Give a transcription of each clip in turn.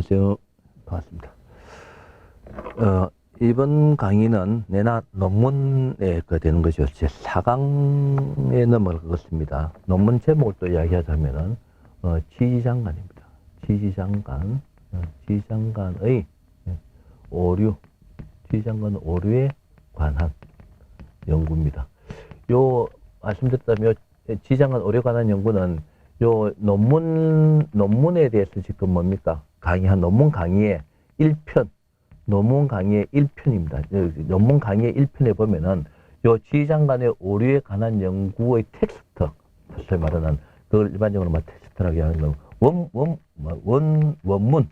안녕하세요. 반갑습니다. 이번 강의는 내나 논문에 되는 것이요. 제 4강에 넘어가겠습니다. 논문 제목을 또 이야기하자면은, 지지장관입니다. 지지장관, 지지장관의 오류, 지지장관 오류에 관한 연구입니다. 말씀드렸다면, 지지장관 오류에 관한 연구는 논문에 대해서 지금 뭡니까? 논문 강의의 1편, 논문 강의의 1편입니다. 논문 강의의 1편에 보면은, 지휘장관의 오류에 관한 연구의 텍스트, 소위 말하는, 그걸 일반적으로 텍스트라고 하는 원문,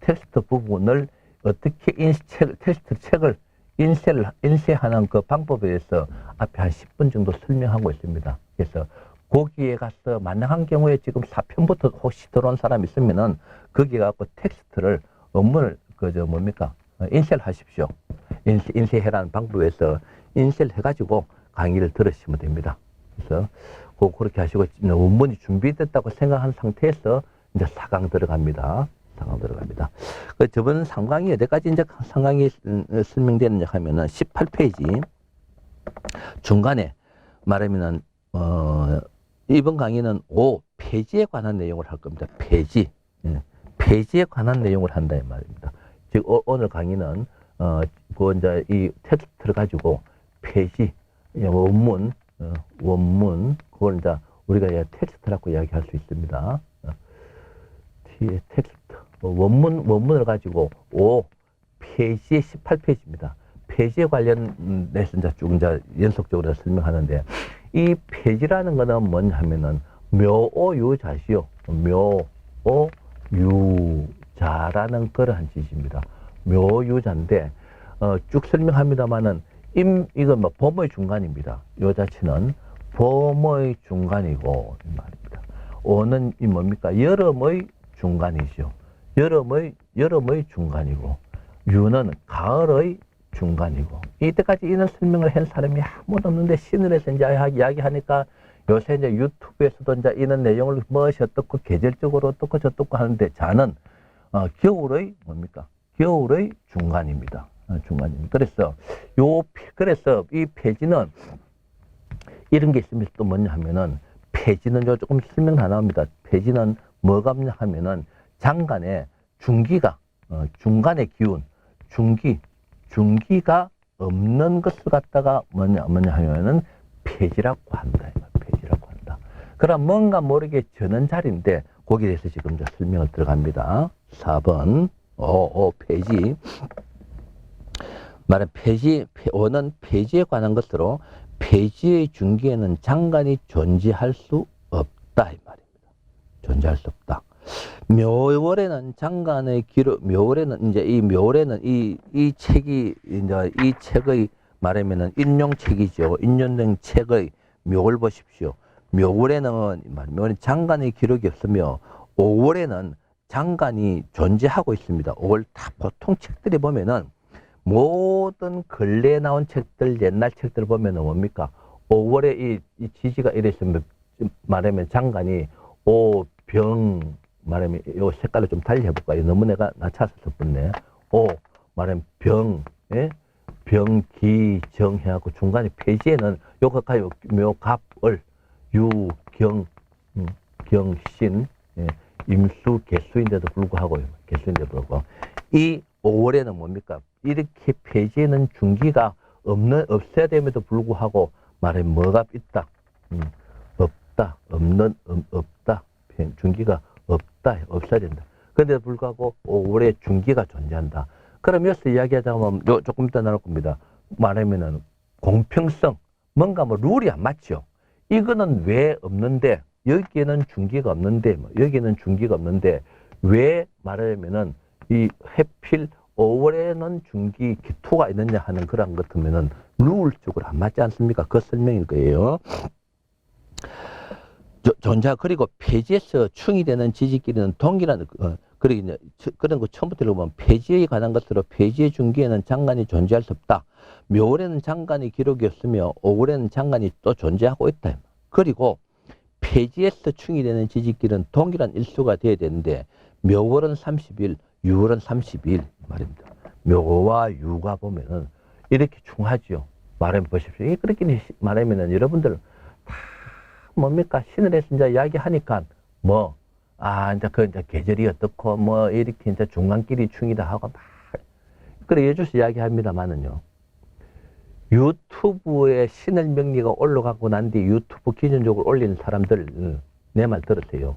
텍스트 부분을 어떻게 텍스트 책을 인쇄하는 그 방법에 대해서 앞에 한 10분 정도 설명하고 있습니다. 그래서 거기에 가서 만약한 경우에 지금 4편부터 혹시 들어온 사람이 있으면은 거기에 갖고 텍스트를 원문을 인쇄를 하십시오. 인쇄해라는 방법에서 인쇄를 해가지고 강의를 들으시면 됩니다. 그래서 그렇게 하시고 원문이 준비됐다고 생각한 상태에서 이제 4강 들어갑니다. 4강 들어갑니다. 저번 3강이 어디까지 이제 상강이 설명되느냐 하면은 18페이지 중간에 말하면은 이번 강의는 폐지에 관한 내용을 할 겁니다. 폐지. 폐지에 관한 내용을 한다 이 말입니다. 즉 오늘 강의는 이제 이 텍스트를 가지고 폐지 원문 그걸 이제 우리가 텍스트라고 이야기할 수 있습니다. 텍스트 원문을 가지고 폐지의 18페이지입니다. 폐지에 관련해서 이제 연속적으로 설명하는데, 이 폐지라는 거는 뭐냐 하면은 묘오유자시요. 묘오유자라는 그러한 짓입니다. 묘유자인데, 쭉 설명합니다만은, 이건 범의 중간입니다. 요 자체는 범의 중간이고, 이 말입니다. 오는 뭡니까? 여름의 중간이죠. 여름의 중간이고, 유는 가을의 중간이고, 이때까지 이런 설명을 한 사람이 아무도 없는데 신을해서 이제 이야기하니까 요새 이제 유튜브에서도 이제 이런 내용을 무엇이 어떻고 계절적으로 어떻고 저떻고 하는데, 자는 겨울의 겨울의 중간입니다. 중간입니다. 그래서 이 폐지는 이런 게 있으면 또 뭐냐 하면은, 폐지는 조금 설명 다 나옵니다. 폐지는 뭐가 없냐 하면은 장간에 중기가 중간의 기운 중기가 없는 것을 갖다가 뭐냐 하면은 폐지라고 한다. 폐지라고 한다. 그럼 뭔가 모르게 저는 자리인데 거기에 대해서 지금 설명을 들어갑니다. 4번 폐지. 말은 오는 폐지에 관한 것으로 폐지의 중기에는 장간이 존재할 수 없다 이 말입니다. 존재할 수 없다. 묘월에는 장간의 기록, 묘월에는 이 책이 이제 이 책의 말하면은 인용책이죠. 인용된 책의 묘월 보십시오. 묘월에는 장간의 기록이 없으며 5월에는 장간이 존재하고 있습니다. 5월 다 보통 책들이 보면은 모든 근래에 나온 책들, 옛날 책들 보면은 뭡니까? 5월에 이 지지가 이랬으면 말하면 장간이 말하면 요 색깔을 좀 달리 해볼까요? 너무 내가 낮춰서 썼네. 말하면 병기정 해갖고 중간에 폐지에는 요거까지 묘갑을 경신 임수 개수인데도 불구하고 이 5월에는 뭡니까? 이렇게 폐지에는 중기가 없어야 됨에도 불구하고 말하면 뭐가 있다? 없다. 없다. 중기가 없다. 없어야 된다. 그런데도 불구하고 5월에 중기가 존재한다. 그럼 여기서 이야기하자면 조금 이따 나올 겁니다. 말하면은 공평성, 뭔가 룰이 안 맞죠. 이거는 왜 없는데 여기에는 중기가 없는데 여기에는 중기가 없는데 왜 말하면은 이 해필 5월에는 중기 기토가 있느냐 하는 그런 것 같으면은 룰적으로 안 맞지 않습니까? 그 설명일 거예요. 그리고 폐지에서 충이 되는 지지끼리는 동일한, 그리고 이제 그런 거 처음부터 보면 폐지에 관한 것으로 폐지의 중기에는 장간이 존재할 수 없다. 묘월에는 장간이 기록이 없으며 5월에는 장간이 또 존재하고 있다. 그리고 폐지에서 충이 되는 지지끼리는 동일한 일수가 되어야 되는데 묘월은 30일, 유월은 32일 말입니다. 묘와 유가 보면은 이렇게 중하죠. 말하면 보십시오. 그렇게 말하면은 여러분들 다 뭡니까? 신을 해서 이제 이야기하니까 이제 계절이 어떻고 이렇게 이제 중간길이 충이다 하고 막 그래 예주서 이야기합니다만은요. 유튜브에 신을 명리가 올라가고 난 뒤 유튜브 기준적으로 올리는 사람들 내 말 들으세요.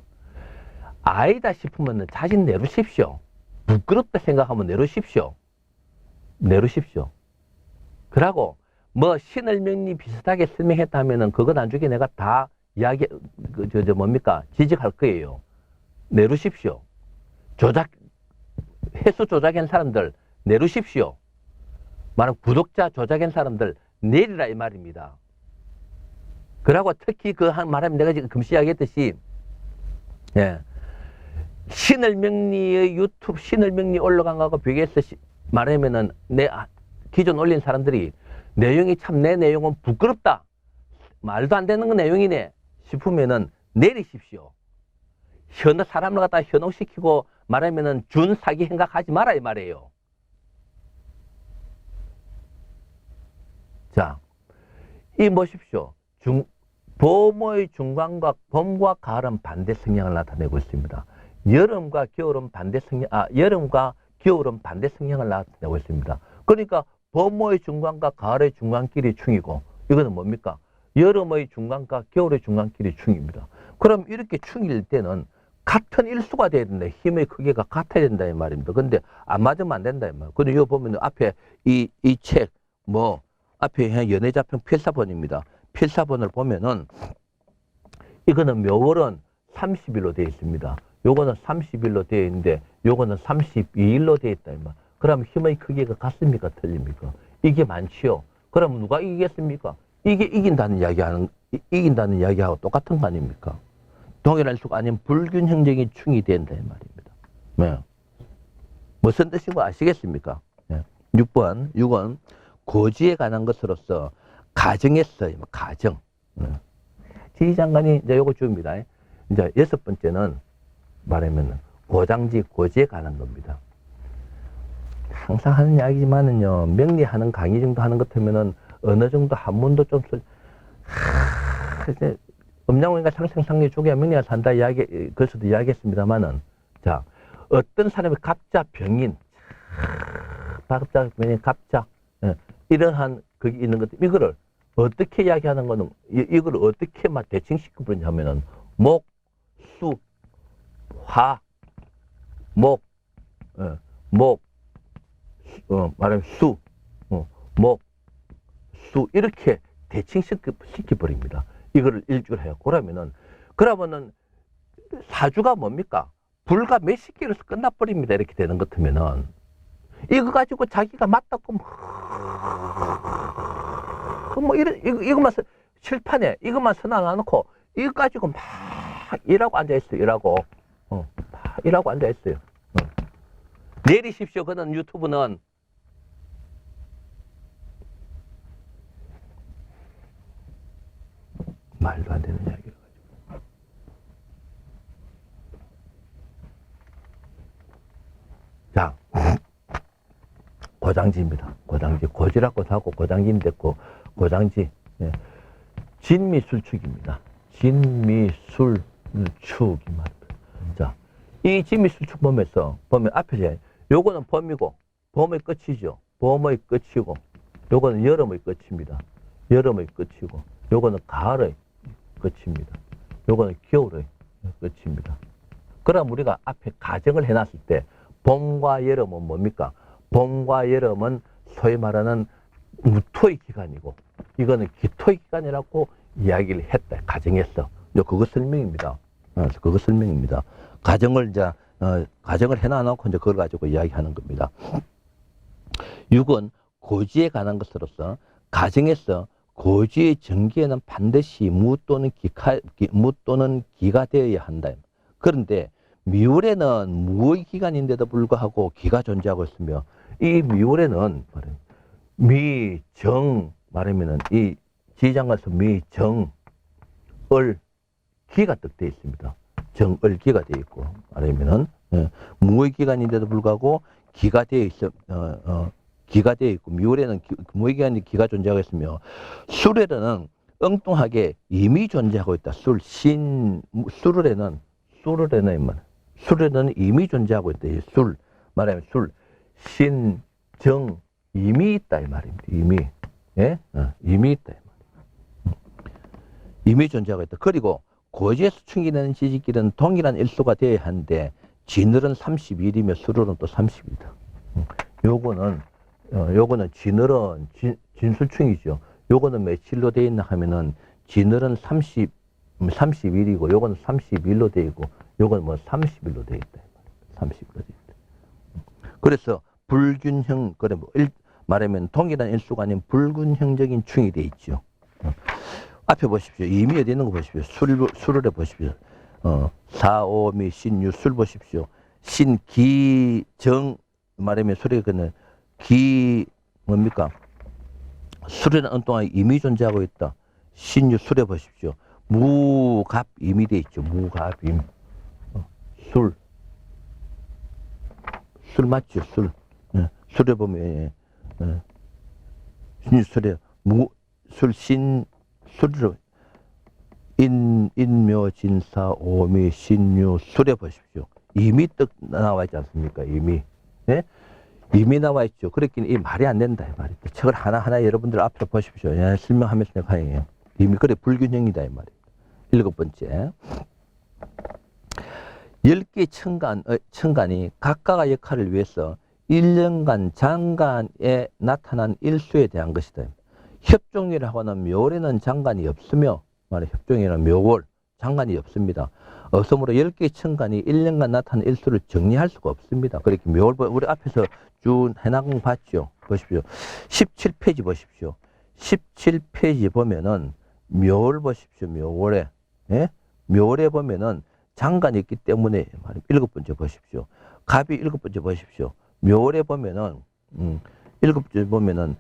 아니다 싶으면 자신 내놓으십시오. 부끄럽다 생각하면 내놓으십시오. 내놓으십시오. 그러고 신을 명리 비슷하게 설명했다 하면은 그거 나중에 내가 다 이야기 지적할 거예요. 내놓으십시오. 해수 조작한 사람들 내놓으십시오. 말하면 구독자 조작한 사람들 내리라 이 말입니다. 그러고 특히 말하면 내가 지금 금시 이야기했듯이 신을 명리의 유튜브 신을 명리 올라간 거하고 비교해서 말하면은 기존 올린 사람들이 내용이 참 내 내용은 부끄럽다. 말도 안 되는 내용이네 싶으면은 내리십시오. 사람을 갖다 현혹시키고 말하면은 준 사기 행각하지 마라 이 말이에요. 자, 이 보십시오. 봄의 중간과 봄과 가을은 반대 성향을 나타내고 있습니다. 여름과 겨울은 반대 성향을 나타내고 있습니다. 그러니까 봄의 중간과 가을의 중간길이 충이고 이거는 뭡니까? 여름의 중간과 겨울의 중간길이 충입니다. 그럼 이렇게 충일 때는 같은 일수가 돼야 된다. 힘의 크기가 같아야 된다 이 말입니다. 근데 안 맞으면 안 된다 이 말이에요. 근데 이거 보면 앞에 이 책 앞에 연애자평 필사본입니다. 필사본을 보면은 이거는 묘월은 30일로 되어 있습니다. 요거는 30일로 되어 있는데 요거는 32일로 되어 있다 이 말. 그럼 힘의 크기가 같습니까? 틀립니까? 이게 많지요. 그럼 누가 이기겠습니까? 이게 이긴다는 이야기하고 똑같은 거 아닙니까? 동일한 수가 아니면 불균형적인 충이 된다 이 말입니다. 네. 무슨 뜻인 거 아시겠습니까? 네. 6번 고지에 관한 것으로서 가정했어요. 가정. 지휘장관이 이제 요거 줍니다. 이제 6번째는 말하면 고지에 관한 겁니다. 항상 하는 이야기지만은요, 명리하는 강의 정도 하는 것 하면은 어느 정도 한문도 좀 음양원인가 상생상리 쪽에 명리가 산다 그래서도 이야기했습니다만은, 자, 어떤 사람이 갑자 병인, 갑자, 이러한 그게 있는 것, 이거를 어떻게 이야기하는 거는, 이걸 어떻게 대칭시켜 버리냐면은, 목, 수, 화, 말하면 수, 목, 수, 이렇게 대칭시켜 버립니다. 이거를 일주를 해요. 그러면은 사주가 뭡니까? 불과 몇십 개로서 끝나버립니다. 이렇게 되는 것 같으면은. 이거 가지고 자기가 맞다고 이것만 칠판에 이것만 써놔놓고 이거 가지고 막 일하고 앉아있어요. 일하고 앉아있어요. 내리십시오. 그는 유튜브는 말도 안 되는 이야기를 가지고. 자, 고장지입니다. 고지라고 하고 고장지는 됐고, 고장지. 예. 진미술축입니다. 진미술축이 말입니다. 자, 이 진미술축 보면 앞에 요거는 봄이고, 봄의 끝이죠. 봄의 끝이고, 요거는 여름의 끝입니다. 여름의 끝이고, 요거는 가을의 끝입니다. 요거는 겨울의 끝입니다. 그럼 우리가 앞에 가정을 해놨을 때, 봄과 여름은 뭡니까? 봄과 여름은 소위 말하는 무토의 기간이고, 이거는 기토의 기간이라고 이야기를 했다. 가정했어. 그거 설명입니다. 그거 설명입니다. 가정을 해놔놓고 그걸 가지고 이야기하는 겁니다. 6은 고지에 관한 것으로서 가정에서 고지의 전기에는 반드시 무 또는 기가 되어야 한다. 그런데 미월에는 무의 기간인데도 불구하고 기가 존재하고 있으며, 이 미월에는 미정 말하면은 이 지장에서 미정을 기가 떡 되어 있습니다. 정을기가 되어 있고, 말하면은 무의기간인데도 불구하고 기가 되어 있어, 기가 되어 있고, 묘에는 무의기간이 기가 존재하고 있으며, 술에는 엉뚱하게 임이 존재하고 있다. 술에는 임이 존재하고 있다. 이 말하면 신, 정, 임이 있다. 이 말입니다. 임이. 예? 임이 있다. 이 말입니다. 임이 존재하고 있다. 그리고 고지에서 충기되는 지지끼리는 동일한 일수가 되어야 하는데, 진을은 31이며 술은 또 30이다. 요거는 진을은 진술충이죠. 요거는 며칠로 되어 있나 하면은 진을은 31이고 요거는 31로 되어 있고 요거는 뭐 30일로 되어 있다. 30일로 되어 있다. 그래서 불균형, 그래 뭐 말하면 동일한 일수가 아닌 불균형적인 충이 되어 있죠. 앞에 보십시오. 임이 어디 있는 거 보십시오. 술을 해 보십시오. 사오미 신유 술 보십시오. 신기정 말하면 술에 그는 기 뭡니까? 술에는 엉뚱하게 임이 존재하고 있다. 신유 술에 보십시오. 무갑 임이 돼 있죠. 무갑 임. 술 맞죠? 술에 보면 신유 술에 술로 인묘 진사 오미 신유 술에 보십시오. 임이 떡 나와 있지 않습니까? 임이. 예? 임이 나와 있죠. 그랬기는 이 말이 안 된다. 이 말이. 책을 하나하나 여러분들 앞에 보십시오. 예, 설명하면서 내가 하예요. 임이 그래 불균형이다. 이 말이에요. 7번째. 10개 천간이 각각의 역할을 위해서 1년간 장간에 나타난 일수에 대한 것이다. 협종이라고 하는 묘월에는 장간이 없으며, 협종이라는 묘월, 장간이 없습니다. 어서므로 10개의 천간이 1년간 나타난 일수를 정리할 수가 없습니다. 그렇게 묘월, 우리 앞에서 쭉 해나간 거 봤죠? 보십시오. 17페이지 보십시오. 17페이지 보면은 묘월 보십시오. 묘월에. 예? 묘월에 보면은 장간이 있기 때문에, 7번째 보십시오. 갑이 7번째 보십시오. 묘월에 보면은, 7번째 보면은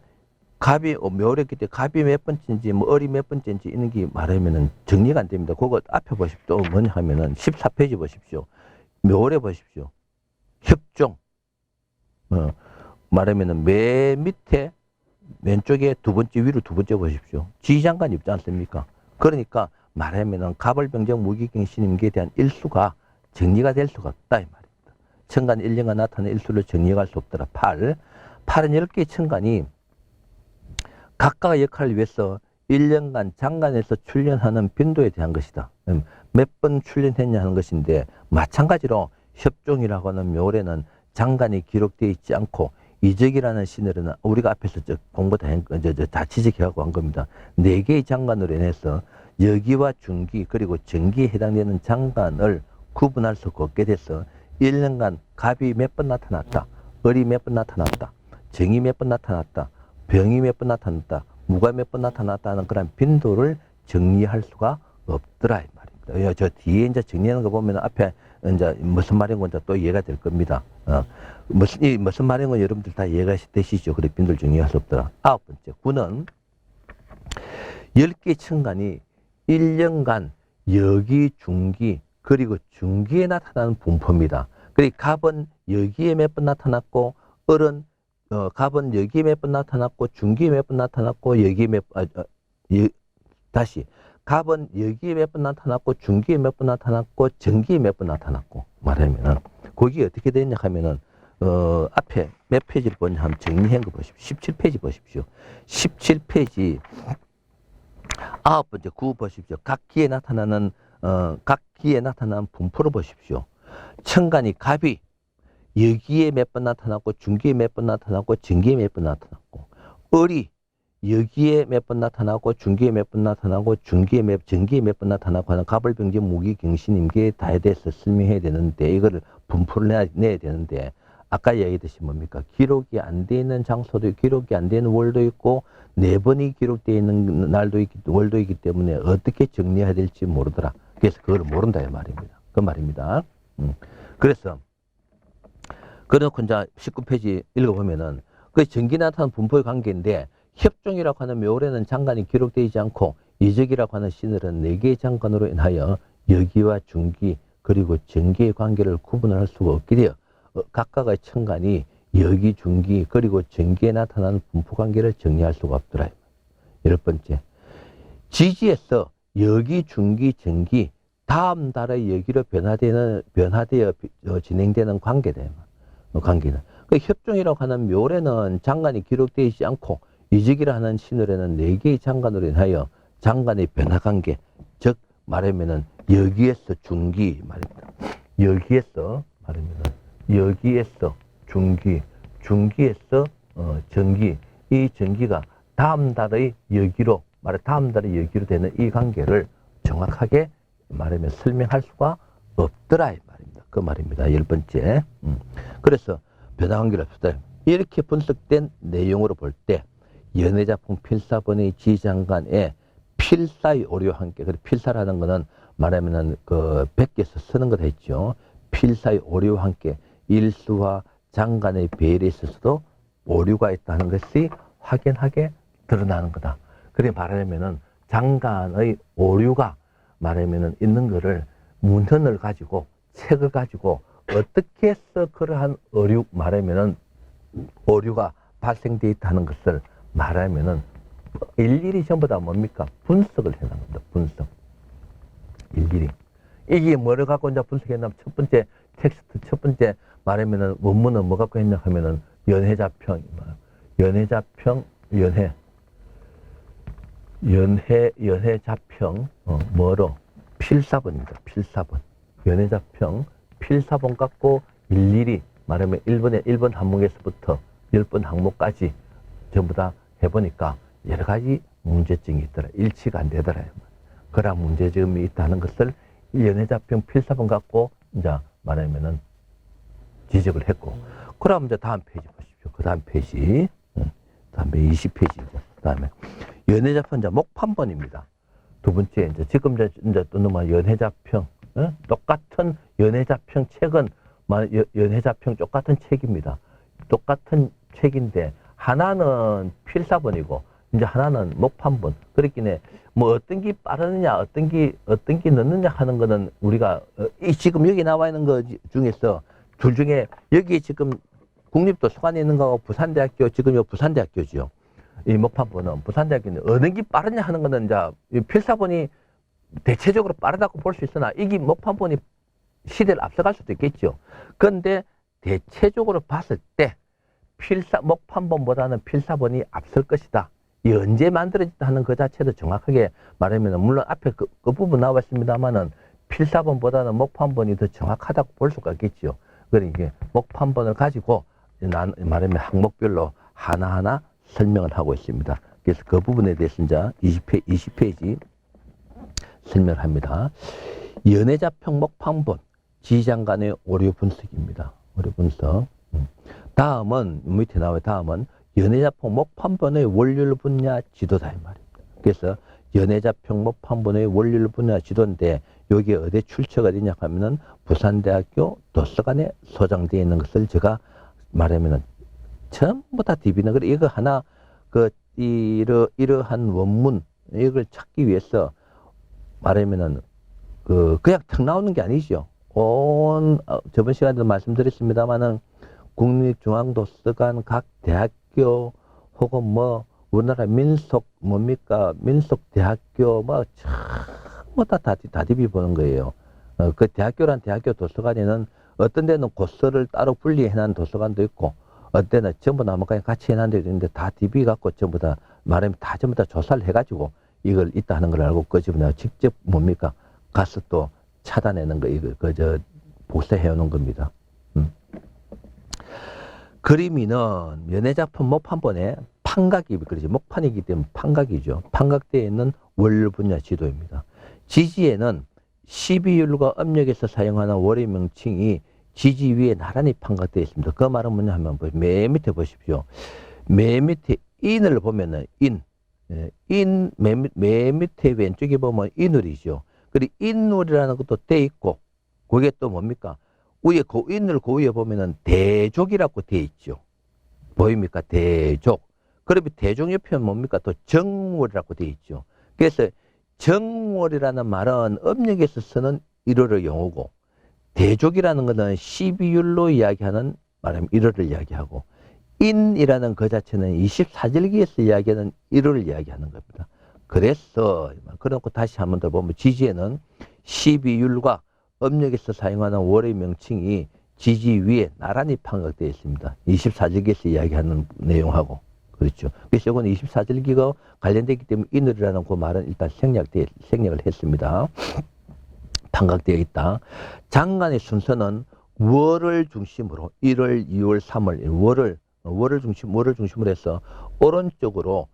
갑이 묘월에 있기 때문에 갑이 몇 번째인지 뭐 을이 몇 번째인지 이런 게 말하면은 정리가 안 됩니다. 그거 앞에 보십시오. 또 뭐냐 하면은 14페이지 보십시오. 묘월에 보십시오. 협종. 말하면은 맨 밑에 왼쪽에 두 번째 위로 두 번째 보십시오. 지장간이 없지 않습니까? 그러니까 말하면은 갑을병정 무기경신임기에 대한 일수가 정리가 될 수가 없다 이 말입니다. 천간 1년간 나타나는 일수를 정리할 수 없더라. 8은 10개의 천간이 각각의 역할을 위해서 1년간 장간에서 출연하는 빈도에 대한 것이다. 몇 번 출연했냐 하는 것인데, 마찬가지로 협종이라고 하는 묘월에는 장간이 기록되어 있지 않고 이적이라는 신으로는 우리가 앞에서 공부 다 지적해갖고 한 겁니다. 4개의 장간으로 인해서 여기와 중기 그리고 정기에 해당되는 장간을 구분할 수가 없게 돼서 1년간 갑이 몇 번 나타났다. 을이 몇 번 나타났다. 정이 몇 번 나타났다. 병이 몇 번 나타났다. 무가 몇 번 나타났다는 그런 빈도를 정리할 수가 없더라 이 말입니다. 저 뒤에 이제 정리하는 거 보면 앞에 이제 무슨 말인 건지 또 이해가 될 겁니다. 무슨 말인 건 여러분들 다 이해가 되시죠? 그래 빈도를 정리할 수 없더라. 9번째 9는 10개 천간이 1년간 여기 중기 그리고 중기에 나타나는 분포입니다. 그리고 갑은 여기에 몇 번 나타났고 을은 갑은 여기에 몇 번 나타났고 중기에 몇 번 나타났고 여기에 다시 갑은 여기에 몇 번 나타났고 중기에 몇 번 나타났고 정기에 몇 번 나타났고 말하면은 거기 어떻게 되냐 하면은 앞에 몇 페이지를 보냐 하면 정리한 거 보십시오. 17페이지 보십시오. 17페이지 9번째 9 보십시오. 각 기에 나타나는 분포를 보십시오. 천간이 갑이 여기에 몇 번 나타났고 중기에 몇 번 나타났고 정기에 몇 번 나타났고 을이 여기에 몇 번 나타나고 중기에 몇 번 나타나고 정기에 몇 번 나타나고 하는 갑을병정 무기경신임기에 다에 대해서 설명해야 되는데 이거를 분포를 내야 되는데 아까 얘기했듯이 뭡니까? 기록이 안 돼 있는 장소도 기록이 안 되는 월도 있고 4번이 기록되어 있는 날도 월도 있기 때문에 어떻게 정리해야 될지 모르더라. 그래서 그걸 모른다 이 말입니다. 그 말입니다. 그래서 그래놓고 이제 19페이지 읽어보면은 그 정기 나타나는 분포의 관계인데 협종이라고 하는 묘월에는 장간이 기록되지 않고 이적이라고 하는 신을은 4개의 장간으로 인하여 여기와 중기 그리고 전기의 관계를 구분을 할 수가 없게 되어 각각의 천간이 여기, 중기, 그리고 전기에 나타나는 분포 관계를 정리할 수가 없더라. 10번째, 지지에서 여기, 중기, 전기 다음 달의 여기로 변화되어 진행되는 관계다. 관계는. 그 협종이라고 하는 묘래는 장간이 기록되어 있지 않고 이직이라 하는 신월에는 4개의 장간으로 인하여 장간의 변화 관계, 즉 말하면은 여기에서 중기 말입니다. 여기에서 말하면은 여기에서 중기, 중기에서 전기, 이 전기가 다음 달의 여기로 다음 달의 여기로 되는 이 관계를 정확하게 말하면 설명할 수가 없더라 이 말입니다. 그 말입니다. 10번째. 그래서 변화 관계를 없다. 이렇게 분석된 내용으로 볼 때 연해자풍 필사본의 지장간에 필사의 오류와 함께, 필사라는 거는 말하면은 그 100개에서 쓰는 거다 했죠. 필사의 오류와 함께 일수와 장간의 배열에 있어서도 오류가 있다는 것이 확연하게 드러나는 거다. 그래 말하면은 장간의 오류가 말하면은 있는 거를 문헌을 가지고 책을 가지고 어떻게 해서 그러한 오류 말하면은 오류가 발생되어 있다는 것을 말하면은 일일이 전부 다 뭡니까? 분석을 해나간 겁니다. 분석. 일일이. 이게 뭐를 갖고 이제 분석했냐면 첫 번째 텍스트, 첫 번째 말하면은 원문은 뭐 갖고 했냐 하면은 연해자평, 연해자평, 연해자평, 뭐로? 필사본입니다. 필사본. 연해자평, 필사본 갖고 일일이 말하면 1번 항목에서부터 10번 항목까지 전부 다 해보니까 여러 가지 문제점이 있더라. 일치가 안 되더라. 그런 문제점이 있다는 것을 연해자평 필사본 갖고 이제 말하면은 지적을 했고. 그럼 이제 다음 페이지 보십시오. 그 다음 페이지. 다음에 20페이지죠. 그 다음에 연해자평 이제 목판본입니다. 두 번째 이제 지금 이제 또 넘어 연해자평. 똑같은 연해자평 책은 연해자평 똑같은 책입니다. 똑같은 책인데 하나는 필사본이고 이제 하나는 목판본. 그렇기에 뭐 어떤 게 빠르느냐, 어떤 게 늦느냐 하는 거는 우리가 지금 여기 나와 있는 거 중에서 둘 중에 여기 지금 국립도서관에 있는 거하고 부산대학교 지금 요 부산대학교죠. 이 목판본은 부산대학교는 어느 게 빠르냐 하는 거는 이제 필사본이 대체적으로 빠르다고 볼 수 있으나 이게 목판본이 시대를 앞서갈 수도 있겠죠. 그런데 대체적으로 봤을 때 목판본보다는 필사본이 앞설 것이다. 이 언제 만들어졌다 하는 그 자체도 정확하게 말하면 물론 앞에 그 부분 나와 있습니다만은 필사본보다는 목판본이 더 정확하다고 볼 수가 있겠죠. 그러니까 목판본을 가지고 말하면 항목별로 하나하나 설명을 하고 있습니다. 그래서 그 부분에 대해서 이제 20페이지 설명을 합니다. 연해자평 목판본 지장간의 오류 분석입니다. 오류 분석. 다음은 밑에 나와요. 다음은 연해자평 목판본의 원률 분야 지도다 이 말입니다. 그래서 연해자평 목판본의 원률 분야 지도인데 여기 어디 출처가 어디냐 하면은 부산대학교 도서관에 소장되어 있는 것을 제가 말하면은 전부 다 DB는 그래 이거 하나 이러한 원문 이걸 찾기 위해서 말하면은 그냥 턱 나오는 게 아니죠. 저번 시간에도 말씀드렸습니다만은 국립중앙도서관 각 대학교 혹은 뭐 우리나라 민속대학교 뭐 전부 다 DB 보는 거예요. 그 대학교란 대학교 도서관에는 어떤 데는 고서를 따로 분리해 놓은 도서관도 있고 어떤 데는 전부 나머지 같이 해놓은 데도 있는데 다 DB 갖고 전부 다 말하면 다 전부 다 조사를 해가지고 이걸 있다 하는 걸 알고 끄집어내고 직접 뭡니까 가서 또 찾아내는 거 이거 복사해 오는 겁니다. 그림이는 연해자품 목판본에 판각이 그러지 목판이기 때문에 판각이죠. 판각되어 있는 원료 분야 지도입니다. 지지에는 12율과 음력에서 사용하는 월의 명칭이 지지 위에 나란히 판각되어 있습니다. 그 말은 뭐냐 하면 맨 밑에 보십시오. 맨 밑에 인을 보면은 맨 밑에 왼쪽에 보면 인울이죠. 그리고 인울이라는 것도 돼 있고 그게 또 뭡니까? 위에 인울 그 위에 보면은 대족이라고 돼 있죠. 보입니까? 대족. 그러면 대족 옆에 뭡니까? 또 정월이라고 돼 있죠. 그래서 정월이라는 말은 음력에서 쓰는 1월의 용어고 대족이라는 것은 12율로 이야기하는 말하면 1월을 이야기하고 인이라는 그 자체는 24절기에서 이야기하는 1월을 이야기하는 겁니다. 그래서 그렇고 다시 한번 더 보면 지지에는 12율과 음력에서 사용하는 월의 명칭이 지지 위에 나란히 판각되어 있습니다. 24절기에서 이야기하는 내용하고 그렇죠. 그래서 이건 24절기가 관련되기 때문에 인월이라는 그 말은 일단 생략을 했습니다. 판각되어 있다. 장간의 순서는 월을 중심으로 1월, 2월, 3월 월을 중심으로 해서 오른쪽으로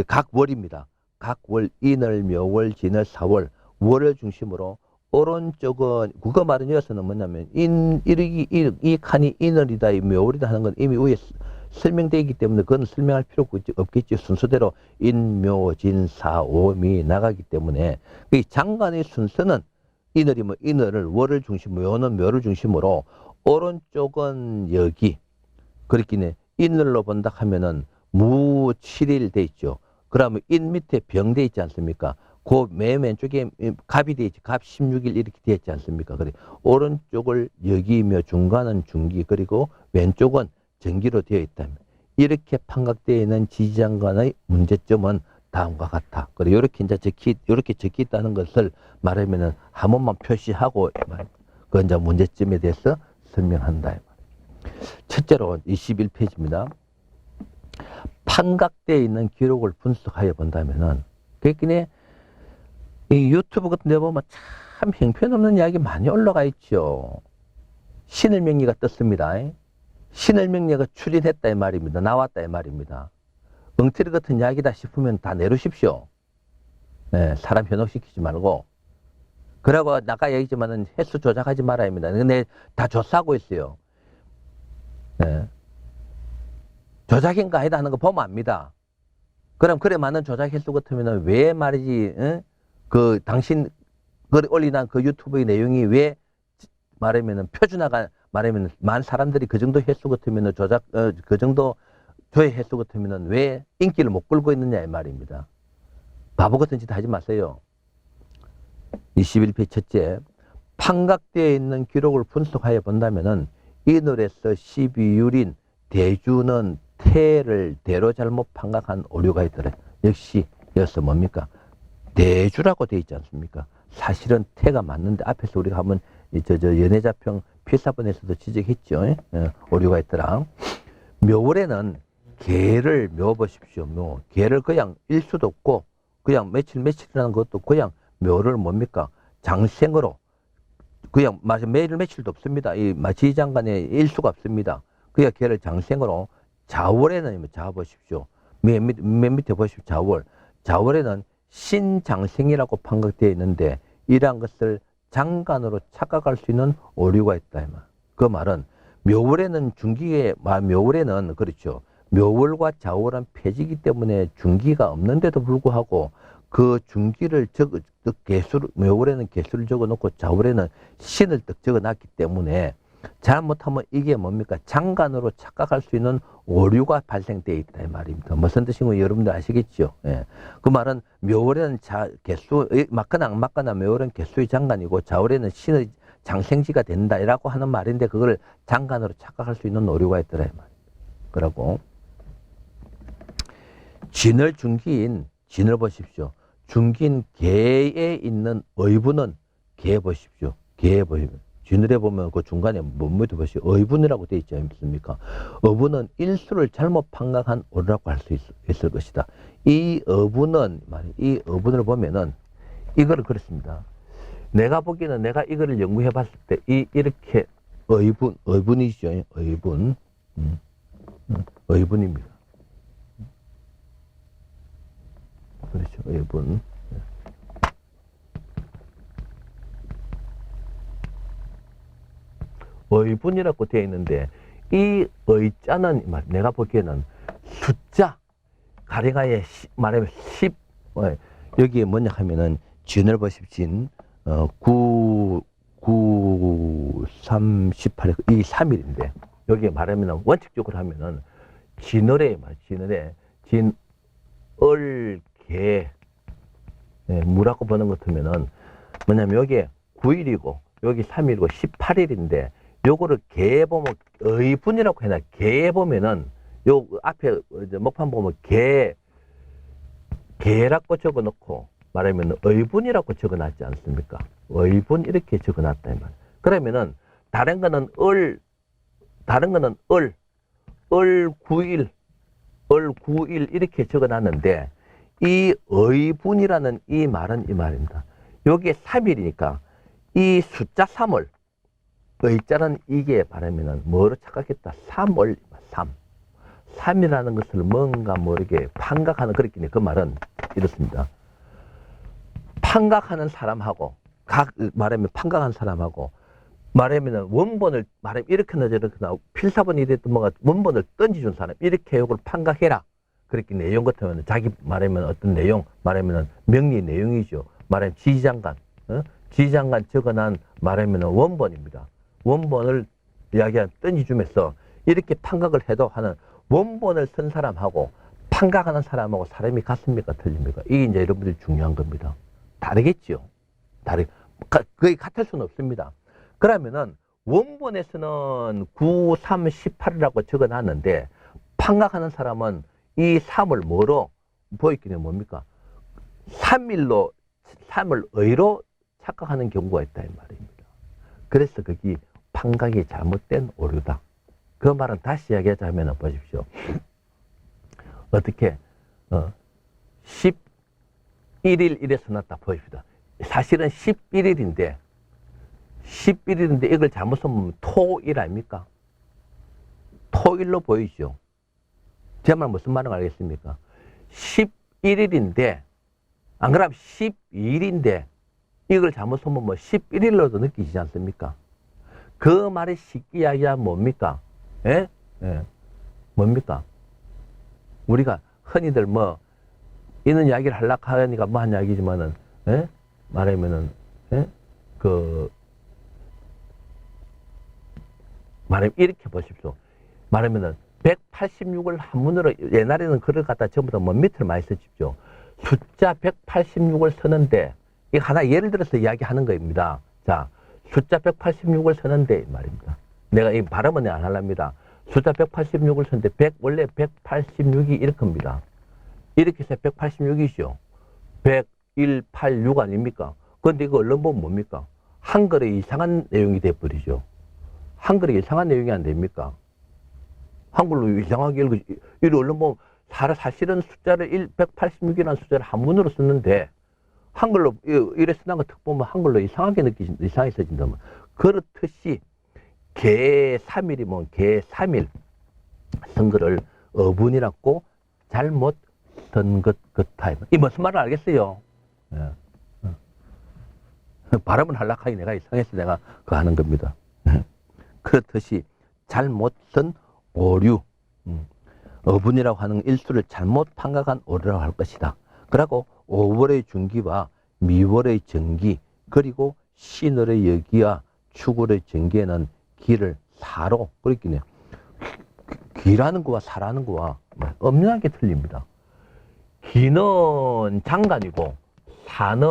각 월입니다. 각 월, 인월, 묘월, 진월, 사월 월을 중심으로 오른쪽은 그거 말은 여기서는 뭐냐면 이 칸이 인월이다, 이 묘월이다 하는 건 이미 위에 설명되어 있기 때문에 그건 설명할 필요가 없겠죠. 순서대로 인, 묘, 진, 사, 오, 미 나가기 때문에 이 장간의 순서는 인월이면 인월을 월을 중심으로 묘는 묘를 중심으로 오른쪽은 여기 그렇긴 해. 인월로 본다 하면은 무 7일 돼 있죠. 그러면 인 밑에 병 돼 있지 않습니까? 그 맨 왼쪽에 갑이 돼 있지. 갑 16일 이렇게 돼 있지 않습니까? 그래. 오른쪽을 여기며 중간은 중기 그리고 왼쪽은 정기로 되어 있다면 이렇게 판각되어 있는 지지장간의 문제점은 다음과 같아. 그래. 이렇게 이제 이렇게 적혀 있다는 것을 말하면은 한 번만 표시하고 그 이제 문제점에 대해서 설명한다. 첫째로 21페이지입니다. 판각되어 있는 기록을 분석하여 본다면은, 그러니까 이 유튜브 같은 데 보면 참 형편없는 이야기 많이 올라가 있죠. 신을명리가 떴습니다. 신을명리가 출연했다 이 말입니다. 나왔다 이 말입니다. 엉터리 같은 이야기다 싶으면 다 내놓으십시오. 네, 사람 현혹시키지 말고. 그러고 아까 얘기했지만은 횟수 조작하지 말아야 합니다. 근데 다 조사하고 있어요. 네. 조작인가 아니다 하는 거 보면 압니다. 그럼 그래 맞는 조작 횟수 같으면 왜 말이지 그 당신 글 올리는 그 유튜브의 내용이 왜 말하면은 표준화가 말하면 많은 사람들이 그 정도 횟수 같으면 조작 그 정도 조회 횟수 같으면 왜 인기를 못 끌고 있느냐 이 말입니다. 바보 같은 짓 하지 마세요. 21페이지 첫째, 판각되어 있는 기록을 분석하여 본다면은 인월에서 12율인 대주는 태를 대로 잘못 판각한 오류가 있더래. 역시 여기서 뭡니까? 대주라고 되어 있지 않습니까? 사실은 태가 맞는데 앞에서 우리가 한번 연애자평 필사본에서도 지적했죠. 오류가 있더라. 묘월에는 개를 묘보십시오. 묘. 개를 그냥 일 수도 없고 그냥 며칠이라는 것도 그냥 묘를 뭡니까? 장생으로 그냥 매일 며칠도 없습니다. 이 지장간에 일수가 없습니다. 그냥 걔를 장생으로 자월에는 자 보십시오. 맨 밑에 보십시오. 자월. 자월에는 신장생이라고 판각되어 있는데 이러한 것을 장간으로 착각할 수 있는 오류가 있다. 그 말은 묘월에는 묘월에는 그렇죠. 묘월과 자월은 폐지기 때문에 중기가 없는데도 불구하고 그 중기를 묘월에는 개수를 적어놓고 자월에는 신을 딱 적어놨기 때문에 잘못하면 이게 뭡니까? 장간으로 착각할 수 있는 오류가 발생되어 있다 이 말입니다. 무슨 뜻인지 여러분들 아시겠죠? 예. 그 말은 묘월에는 개수 맞거나 안 맞거나 묘월은 개수의 장간이고 자월에는 신의 장생지가 된다라고 하는 말인데 그걸 장간으로 착각할 수 있는 오류가 있더라 이 말입니다. 그러고 진월 중기인 진을 보십시오. 중기인 개에 있는 의분은 개 보십시오. 개에 보시면 진을에 보면 그 중간에 뭐뭐도 보시오. 의분이라고 되어 있지 않습니까? 의분은 일수를 잘못 판각한 오류라고 할 수 있을 것이다. 이 의분은 이 의분을 보면은 이거를 그렇습니다. 내가 보기에는 내가 이거를 연구해 봤을 때 이렇게 의분이죠. 의분입니다. 그렇죠. 의분. 의분이라고 되어 있는데 이 의자는 내가 보기에는 숫자 가리가에 말하면 10 여기에 뭐냐 하면은 진을 보십신 9, 3, 18 이 3일인데 여기에 말하면 원칙적으로 하면은 진월에 진을 개 무라고 보는 것 같으면은 뭐냐면 여기에 9일이고 여기 3일이고 18일인데 요거를 개에 보면 의분이라고 해놔. 개에 보면은 요 앞에 이제 목판 보면 개라고 적어놓고 말하면 의분이라고 적어놨지 않습니까? 의분 이렇게 적어놨다 이 말. 그러면은 다른 거는 을 9일 이렇게 적어놨는데 이 의분이라는 이 말은 이 말입니다. 여기에 3일이니까 이 숫자 3을 의자는 이게 말하면은 뭐로 착각했다? 3을 3이라는 것을 뭔가 모르게 판각하는 그랬기에 그 말은 이렇습니다. 판각하는 사람하고 말하면 판각한 사람하고 말하면 원본을 말하면 이렇게나 저렇게나 필사본이 됐든 뭐가 원본을 던지준 사람 이렇게 요걸 판각해라. 그렇게 내용 같으면 자기 말하면 어떤 내용 말하면 명리 내용이죠. 말하면 지장간 적어난 말하면 원본입니다. 원본을 이야기한 던지주면서 이렇게 판각을 해도 하는 원본을 쓴 사람하고 판각하는 사람하고 사람이 같습니까? 틀립니까? 이게 이제 여러분들이 중요한 겁니다. 다르겠죠. 거의 같을 수는 없습니다. 그러면은 원본에서는 9, 3, 18이라고 적어놨는데 판각하는 사람은 이 3을 뭐로 보이기는 뭡니까? 3을 의로 착각하는 경우가 있다 이 말입니다. 그래서 거기 판각이 잘못된 오류다. 그 말은 다시 이야기하자면 보십시오. 어떻게 11일 이래 써놨다 보입니다. 사실은 11일인데 이걸 잘못 써보면 토일 아닙니까? 토일로 보이죠. 제 말 무슨 말인지 알겠습니까? 11일인데 안 그러면 12일인데 이걸 잘못 써보면 뭐 11일로도 느끼지 않습니까? 그 말이 쉽게 이야기하면 뭡니까? 예? 예. 뭡니까? 우리가 흔히들 뭐 이런 이야기를 하려고 하니까 뭐 한 이야기지만은 예? 말하면은 예? 말하면 이렇게 보십시오. 말하면은 186을 한문으로 옛날에는 글을 갖다 전부 다 밑을 많이 쓰십시오. 숫자 186을 쓰는데 이거 하나 예를 들어서 이야기하는 겁니다. 자, 숫자 186을 쓰는데 말입니다. 내가 이 발음은 안 하랍니다. 숫자 186을 쓰는데 원래 186이 이렇게입니다. 이렇게 해서 186이죠. 186 아닙니까? 그런데 이거 얼른 보면 뭡니까? 한글에 이상한 내용이 돼버리죠. 한글에 이상한 내용이 안 됩니까? 한글로 이상하게 이 얼른 보면 사실은 숫자를 186이라는 숫자를 한문으로 썼는데 한글로 이래 쓰는 거 딱 보면 한글로 이상하게 이상하게 써진다면 그렇듯이 개 3일이면 개 3일 선거를 어분이라고 잘못 쓴 것 같아. 이 무슨 말을 알겠어요? 예. 발음은 하려고 내가 이상해서 내가 그거 하는 겁니다. 그렇듯이 잘못 쓴 오류, 어분이라고 하는 일수를 잘못 판각한 오류라고 할 것이다. 그리고 5월의 중기와 미월의 정기, 그리고 신월의 여기와 축월의 정기에는 기를 사로, 그렇겠네요. 기라는 거와 사라는 거와 엄연하게 틀립니다. 기는 장간이고 사는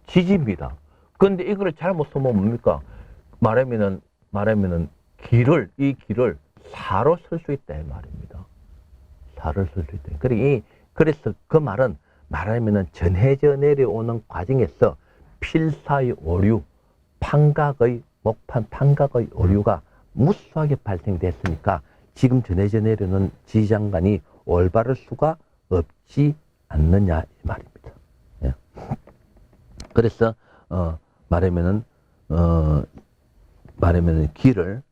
지지입니다. 그런데 이거를 잘못 쓰면 뭡니까? 말하면은 이 기를 사로 쓸 수 있다 이 말입니다. 사를 쓸 수 있다. 그래서 그 말은 말하면은 전해져 내려오는 과정에서 필사의 오류, 목판 판각의 오류가 무수하게 발생됐으니까 지금 전해져 내려오는 지장간이 올바를 수가 없지 않느냐 이 말입니다. 예. 그래서 말하면은 기를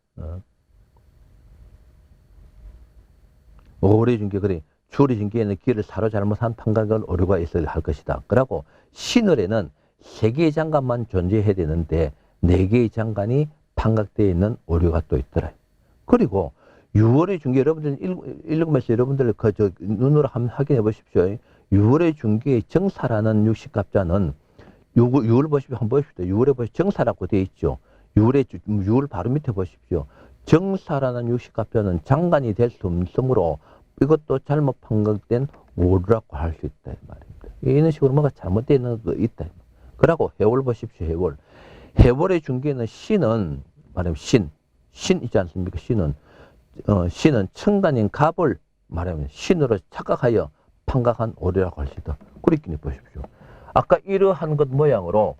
5월의 중기 그래 주월의 중기에는 기를 사로 잘못한 판각을 오류가 있어야 할 것이다. 그리고 신월에는 3개의 장관만 존재해야 되는데 4개의 장관이 판각되어 있는 오류가 또 있더라. 그리고 6월의 중기 여러분들 읽으면서 여러분들 눈으로 한번 확인해 보십시오. 6월의 중기의 정사라는 육식갑자는 6월 보십시오. 한번 보십시오. 6월에 보시면 정사라고 되어 있죠. 6월 바로 밑에 보십시오. 정사라는 육식갑자는 장관이 될 수 없으므로 이것도 잘못 판각된 오류라고 할 수 있다 이 말입니다. 이런 식으로 뭔가 잘못되어 있는 거 있다. 그러고 해월 보십시오. 해월의 중기에는 신은 말하면 신 있지 않습니까? 신은 천간인 갑을 말하면 신으로 착각하여 판각한 오류라고 할 수 있다. 그랬기니 보십시오. 아까 이러한 것 모양으로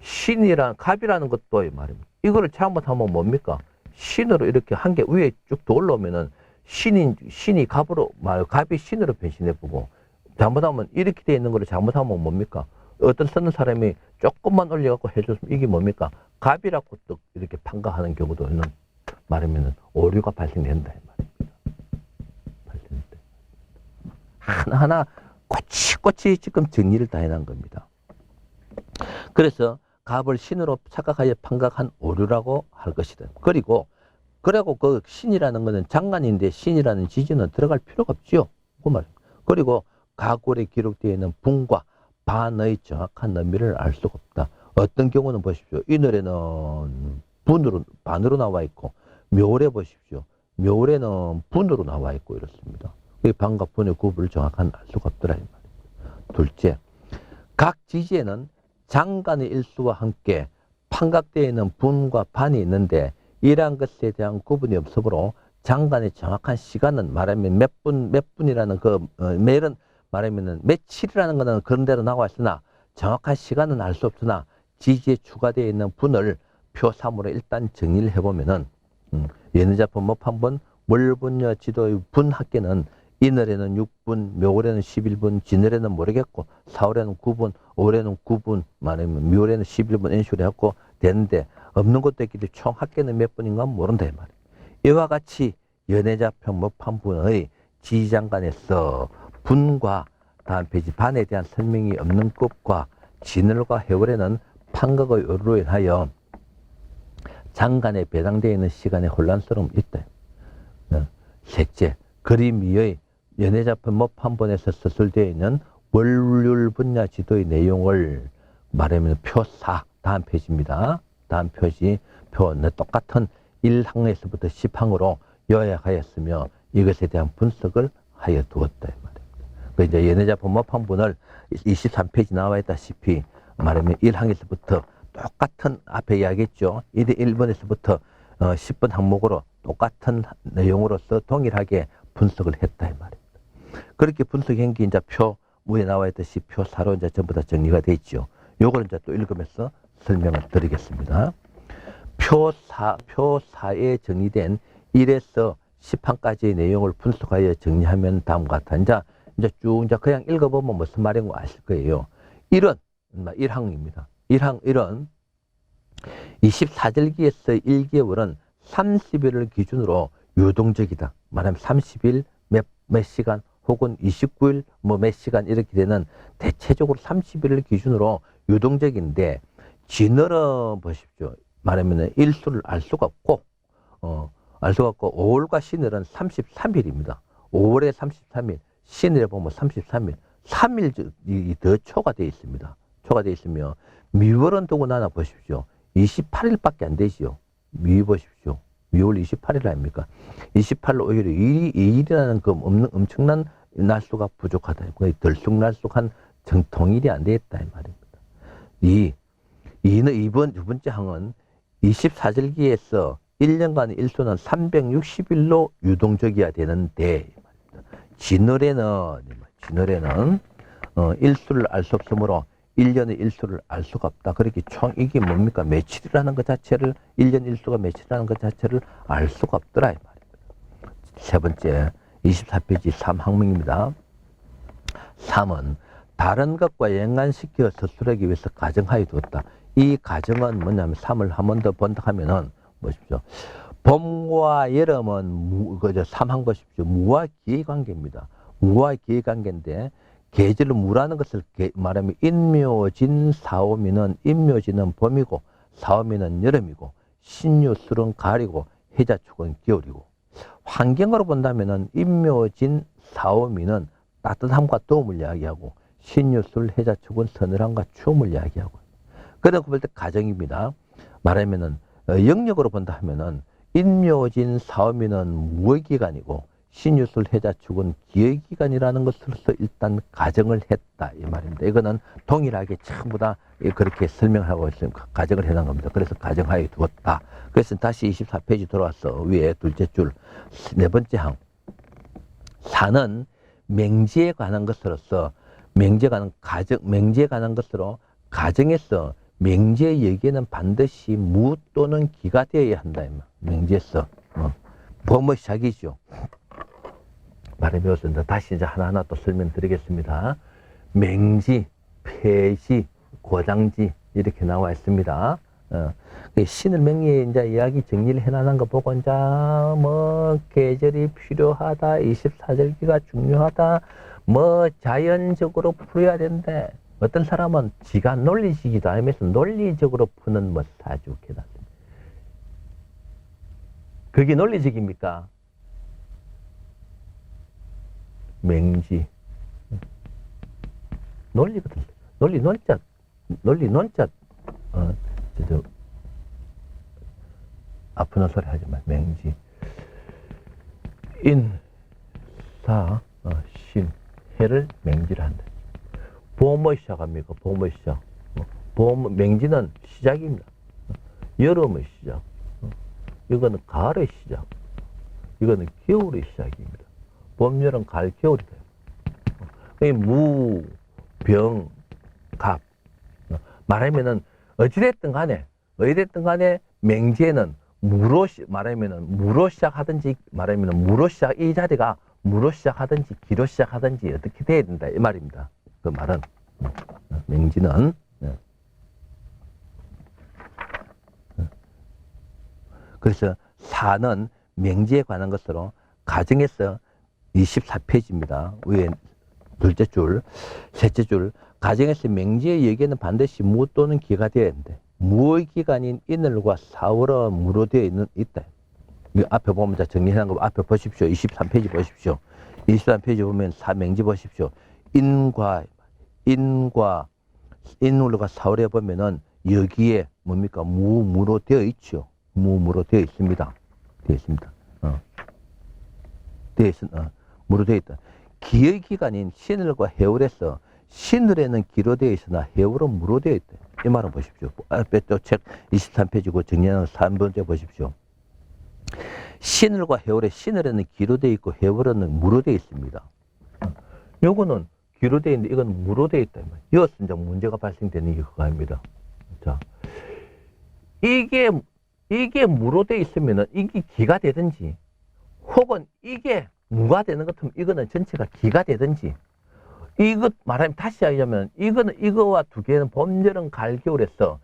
신이란 갑이라는 것도 말입니다. 이거를 잘못하면 뭡니까? 신으로 이렇게 한 개 위에 쭉 더 올라오면은 신이 갑이 신으로 변신해보고, 잘못하면 이렇게 돼 있는 거를 잘못하면 뭡니까? 어떤 쓰는 사람이 조금만 올려갖고 해줬으면 이게 뭡니까? 갑이라고 또 이렇게 판가하는 경우도 있는 말하면은 오류가 발생된다. 발생된다. 하나하나 꼬치꼬치 지금 정리를 다 해놓은 겁니다. 그래서 갑을 신으로 착각하여 판각한 오류라고 할 것이다. 그리고 그 신이라는 것은 장간인데 신이라는 지지는 들어갈 필요가 없지요. 그 말. 그리고 가골에 기록되어 있는 분과 반의 정확한 의미를 알 수가 없다. 어떤 경우는 보십시오. 이 노래는 반으로 나와 있고, 묘래 보십시오. 묘래는 분으로 나와 있고 이렇습니다. 반과 분의 구분을 정확한 알 수가 없더라. 이 말입니다. 둘째, 각 지지에는 장간의 일수와 함께 판각되어 있는 분과 반이 있는데, 이러한 것에 대한 구분이 없으므로 장간의 정확한 시간은 말하면 몇 분이라는 매일은 말하면은 며칠이라는 것은 그런 대로 나와 있으나 정확한 시간은 알 수 없으나 지지에 추가되어 있는 분을 표 3으로 일단 정리를 해보면은 예언자품 모판분 월분여 지도의 분 합계는 이늘에는 6분, 묘월에는 11분, 진월에는 모르겠고, 사월에는 9분, 올해는 9분, 말하면 묘월에는 11분 이런 식으로 해갖고 되는데, 없는 것도 있기 때문에 총 합계는 몇 분인가 모른다 이 말이에요. 이와 같이 연애자평 모판분의 지지장간에서 분과 다음 페이지 반에 대한 설명이 없는 것과 진월과 해월에는 판각의 오류로 인하여 장간에 배당되어 있는 시간에 혼란스러움이 있다. 셋째, 그림 위의 연애자편 모판본에서 서술되어 있는 월률 분야 지도의 내용을 말하면 표 4, 다음 페이지입니다. 다음 표지, 표는 똑같은 1항에서부터 10항으로 요약하였으며 이것에 대한 분석을 하여 두었다. 그 이제 연애자품 모판본을 23페이지 나와 있다시피 말하면 1항에서부터 똑같은 앞에 이야기했죠. 1번에서부터 10번 항목으로 똑같은 내용으로서 동일하게 분석을 했다 이 말입니다. 그렇게 분석한 게 이제 표 위에 나와 있듯이 표 4로 이제 전부 다 정리가 되어 있죠. 요걸 이제 또 읽으면서 설명을 드리겠습니다. 표 4에 정리된 1에서 10항까지의 내용을 분석하여 정리하면 다음과 같아. 이제 쭉 그냥 읽어보면 무슨 말인 거 아실 거예요. 1은 1항입니다. 1은 24절기에서 1개월은 30일을 기준으로 유동적이다. 말하면 30일 몇 시간 혹은 29일 몇 시간 이렇게 되는 대체적으로 30일을 기준으로 유동적인데, 진월은 보십시오. 말하면 일수를 알 수가 없고 5월과 신월은 33일입니다. 5월에 33일, 신월에 보면 33일, 3일 더 초과되어 있습니다. 초과되어 있으며, 미월은 더구나 보십시오. 28일밖에 안 되지요. 미 보십시오. 미월 28일 아닙니까? 28일 오히려 2일이라는 그 엄청난 날수가 부족하다. 거의 들쑥날쑥한 정통일이 안 되었다 이 말입니다. 이번 두 번째 항은 24절기에서 1년간의 일수는 360일로 유동적이어야 되는데, 진월에는 일수를 알 수 없으므로 1년의 일수를 알 수가 없다. 그렇게 총 이게 뭡니까? 며칠이라는 것 자체를, 1년 일수가 며칠이라는 것 자체를 알 수가 없더라 이 말입니다. 세 번째 24페이지 3항목입니다. 3은 다른 것과 연관시켜 서술하기 위해서 가정하여 두었다. 이 가정은 뭐냐면 3을 한 번 더 본다 하면은 보십시오. 봄과 여름은 3항 보십시오. 무와 기의 관계입니다. 무와 기의 관계인데, 계절을 무라는 것을 말하면 인묘진 사오미는, 인묘진은 봄이고 사오미는 여름이고 신유술은 가을이고 해자축은 겨울이고, 환경으로 본다면은 인묘진 사오미는 따뜻함과 더움을 이야기하고 신유술 해자축은 서늘함과 추움을 이야기하고, 그러고 볼 때 가정입니다. 말하면은 영역으로 본다 하면은 인묘진 사오미는 무의 기간이고 신유술 해자축은 기획기관이라는 것으로서 일단 가정을 했다 이 말입니다. 이거는 동일하게 전부 다 그렇게 설명하고 있으니까 가정을 해놓은 겁니다. 그래서 가정하에 두었다. 그래서 다시 24페이지 돌아와서 위에 둘째 줄 네 번째 항 사는 맹지에 관한 것으로서 맹지에 관한 것으로 가정에서 맹지의 얘기는 반드시 무 또는 기가 되어야 한다. 맹지에서 범의 시작이죠. 말을 배웠습니다. 다시 이제 하나하나 또 설명드리겠습니다. 맹지, 폐지, 고장지 이렇게 나와 있습니다. 신을 명리에 이제 이야기 정리를 해놔는 거 보고 이제 뭐 계절이 필요하다, 24절기가 중요하다, 뭐 자연적으로 풀어야 된다. 어떤 사람은 지가 논리적이도 아니면서 논리적으로 푸는 뭐 사주캐다. 그게 논리적입니까? 맹지. 논리거든. 논리 논자. 아프는 소리 하지 마. 맹지. 신, 해를 맹지를 한다. 봄의 시작합니까? 봄의 시작. 맹지는 시작입니다. 여름의 시작. 이거는 가을의 시작. 이거는 겨울의 시작입니다. 봄, 여름, 가을, 겨울이 돼요. 무, 병, 갑. 말하면은 어찌됐든 간에 맹지에는 무로 시작하든지 이 자리가 무로 시작하든지 기로 시작하든지 어떻게 돼야 된다 이 말입니다. 그 말은 맹지는 그래서 사는 맹지에 관한 것으로 가정에서 24페이지입니다. 위에 둘째 줄, 셋째 줄 가정에서 맹지의 얘기는 반드시 무 또는 기가 되어야 되는데 무의 기간인 인월과 사월은 무로 되어 있다. 앞에 보면 자 정리한 거 앞에 보십시오. 23페이지 보십시오. 23페이지 보면 사맹지 보십시오. 인월과 사월에 보면은 여기에 뭡니까? 무로 되어 있죠. 무로 되어 있습니다. 무로 되어 있다. 기의 기간인 신월과 해월에서 신월에는 기로 되어 있으나 해월은 무로 되어 있다. 이 말은 보십시오. 앞에 또 책 23페이지고 정리하는 3번째 보십시오. 신월과 해월에 신월에는 기로 되어 있고 해월에는 무로 되어 있습니다. 요거는 기로 되어 있는데 이건 무로 되어 있다. 이것은 이제 문제가 발생되는 게 그거입니다. 자, 이게 무로 되어 있으면은 이게 기가 되든지 혹은 이게 무가 되는 것 같으면 이거는 전체가 기가 되든지 이것 말하면 다시 하자면 이거는 이거와 두 개는 봄, 여름, 가을, 겨울에서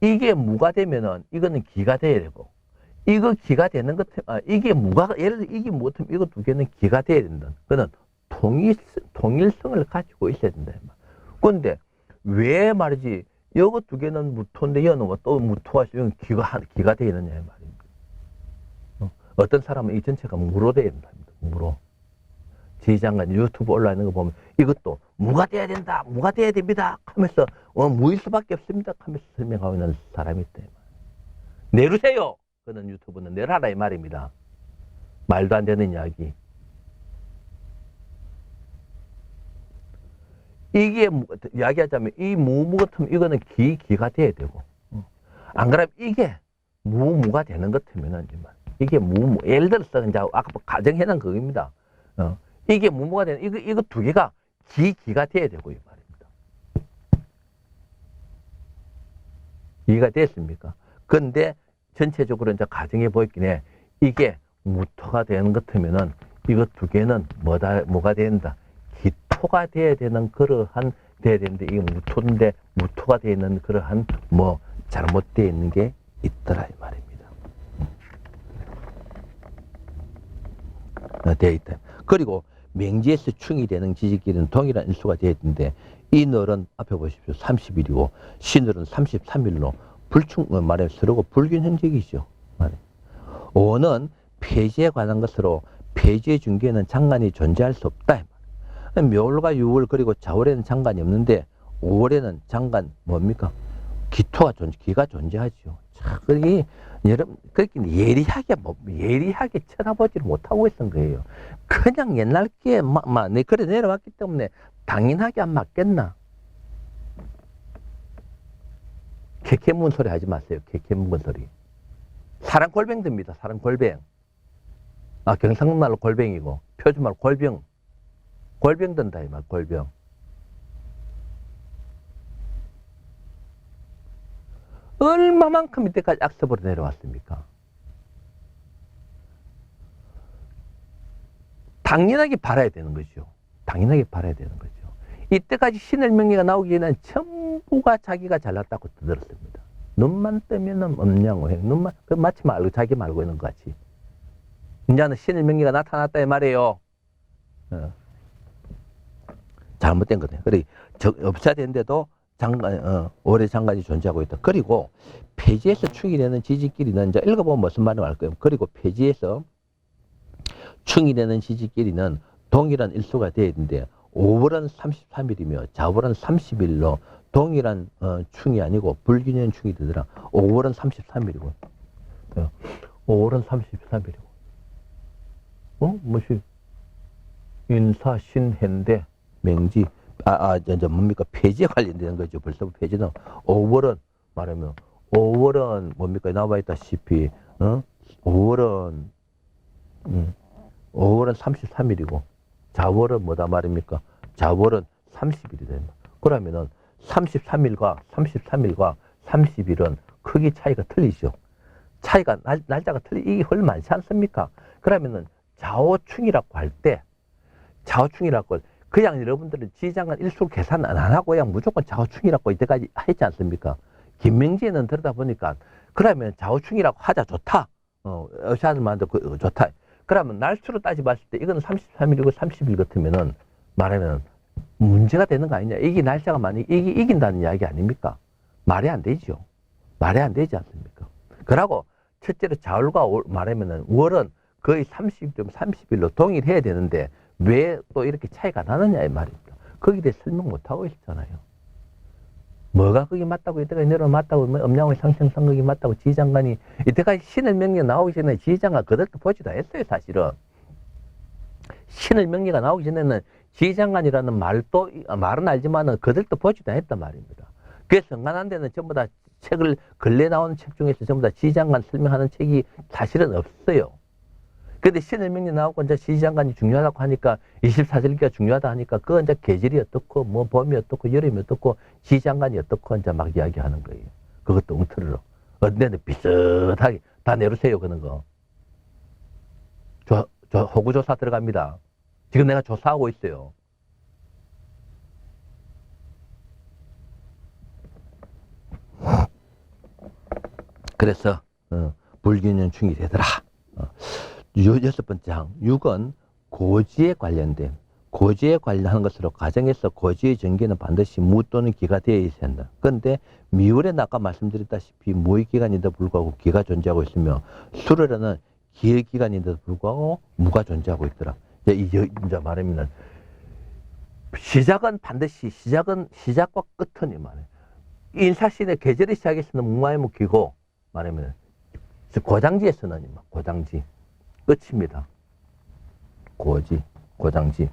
이게 무가 되면은 이거는 기가 돼야 되고 이거 기가 되는 것 이게 무가 예를 들어 이게 뭐 같으면 이거 두 개는 기가 돼야 된다. 그거는 통일성을 가지고 있어야 된다. 그런데 왜 말이지 이거 두 개는 무토인데 이거는 또 무토가 이건 기가 돼야 되느냐 말입니다. 어떤 사람은 이 전체가 무로 돼야 된다. 무로. 지장관 유튜브 올라 있는 거 보면 이것도 무가 돼야 된다, 무가 돼야 됩니다 하면서 무일 수밖에 없습니다 하면서 설명하고 있는 사람이 있다. 내루세요. 그는 유튜브는 내라라 이 말입니다. 말도 안 되는 이야기. 이게 이야기하자면 이 무 같으면 이거는 기가 돼야 되고 안 그러면 이게 무가 되는 것 같으면은 이게 예를 들어서 이제 아까 가정해놓은 그겁니다. 이게 무가 되는 이거 두 개가 기가 돼야 되고 이 말입니다. 이해가 됐습니까? 근데 전체적으로 이제 가정해 보였긴 해. 이게 무토가 되는 것 같으면은 이거 두 개는 뭐가 된다? 기토가 돼야 되는 그러한 돼야 되는데 이게 무토인데 무토가 되어 있는 그러한 뭐 잘못되어 있는 게 있더라 이 말입니다. 되어 있다. 그리고 맹지에서 충이 되는 지지끼리는 동일한 일수가 되어 있는데 이 널은 앞에 보십시오. 30일이고 신월은 33일로 불충 말해 서로가 불균형적이죠. 말해. 5는 폐지에 관한 것으로 폐지의 중개에는 장관이 존재할 수 없다. 묘월과 유월 그리고 자월에는 장관이 없는데 5월에는 장관 뭡니까? 기가 존재하죠. 자, 여러분, 그렇게 예리하게 쳐다보지를 못하고 있던 거예요. 그냥 옛날 게, 그래 내려왔기 때문에 당연하게 안 맞겠나? 캐캐문 소리 하지 마세요. 캐캐문 소리. 사람 골뱅 듭니다. 사람 골뱅. 경상말로 골뱅이고, 표준말로 골병. 골병 든다, 이 말, 골병. 얼마만큼 이때까지 악습으로 내려왔습니까? 당연하게 바라야 되는 거죠. 당연하게 바라야 되는 거죠. 이때까지 신의 명예가 나오기 전에는 전부가 자기가 잘났다고 들었습니다. 눈만 뜨면은 엄양호해. 눈만, 마치 말고, 자기 말고 있는 것 같이. 이제는 신의 명예가 나타났다, 이 말이에요. 잘못된 거네요. 그래, 없어야 되는데도 오래 장관이 존재하고 있다. 그리고 폐지에서 충이되는 지지끼리는 이제 읽어보면 무슨 말을 알 거예요. 그리고 폐지에서 충이되는 지지끼리는 동일한 일수가 되어야 되는데 5월은 33일이며 좌월은 30일로 동일한 충이 아니고 불균형 충이 되더라. 5월은 33일이고 5월은 33일이고 뭐지? 인사, 신현대, 맹지, 이제 뭡니까? 폐지에 관련되는 거죠. 벌써 폐지는 5월은 말하면 5월은 뭡니까? 나와 있다시피 5월은 33일이고 좌월은 뭐다 말입니까? 좌월은 30일이다. 그러면은 33일과 30일은 크기 차이가 틀리죠. 차이가 날짜가 이게 훨 많지 않습니까? 그러면은 좌우충이라고 할 때 좌우충이라고 그냥 여러분들은 지장간 일수 계산 안 하고 그냥 무조건 좌우충이라고 이때까지 했지 않습니까? 김명지에는 들어다 보니까 그러면 좌우충이라고 하자 좋다. 의사들만도 좋다. 그러면 날수로 따지봤을 때 이건 33일이고 30일 같으면은 말하면 문제가 되는 거 아니냐. 이게 날짜가 많이 이긴다는 이야기 아닙니까? 말이 안 되죠. 말이 안 되지 않습니까? 그러고 첫째로 좌월과 말하면은 월은 거의 30일로 동일해야 되는데 왜 또 이렇게 차이가 나느냐 이 말입니다. 거기에 대해 설명 못하고 있잖아요. 뭐가 그게 맞다고 이때까지 내려 맞다고 음양의 상생상극이 맞다고 지장관이 이때까지 신의 명예 나오기 전에 지장관 그들도 보지도 했어요. 사실은 신의 명예가 나오기 전에는 지장관이라는 말은 알지만은 그들도 보지도 했단 말입니다. 그래서 성관한 데는 전부 다 책을 근래 나오는 책 중에서 전부 다 지장관 설명하는 책이 사실은 없어요. 근데 신의 명예 나오고 이제 지장관이 중요하다고 하니까 24절기가 중요하다 하니까 그건 이제 계절이 어떻고 뭐 봄이 어떻고 여름이 어떻고 지장관이 어떻고 이제 막 이야기하는 거예요. 그것도 엉터리로. 어딘데 비슷하게 다 내려세요 그런 거. 호구조사 들어갑니다. 지금 내가 조사하고 있어요. 그래서 불균형충이 되더라. 여섯 번째 항 6은 고지에 관련된 고지에 관련한 것으로 가정에서 고지의 전개는 반드시 무 또는 기가 되어 있어야 한다. 그런데 미월에는 아까 말씀드렸다시피 무의 기간인데도 불구하고 기가 존재하고 있으며 수월에는 기의 기간인데도 불구하고 무가 존재하고 있더라. 이제 말하면 시작은 반드시 시작과 끝은 이 말이에요. 인사신의 계절이 시작했으면 무마의 무기고 말하면 고장지에서는 고장지 끝입니다. 고장지.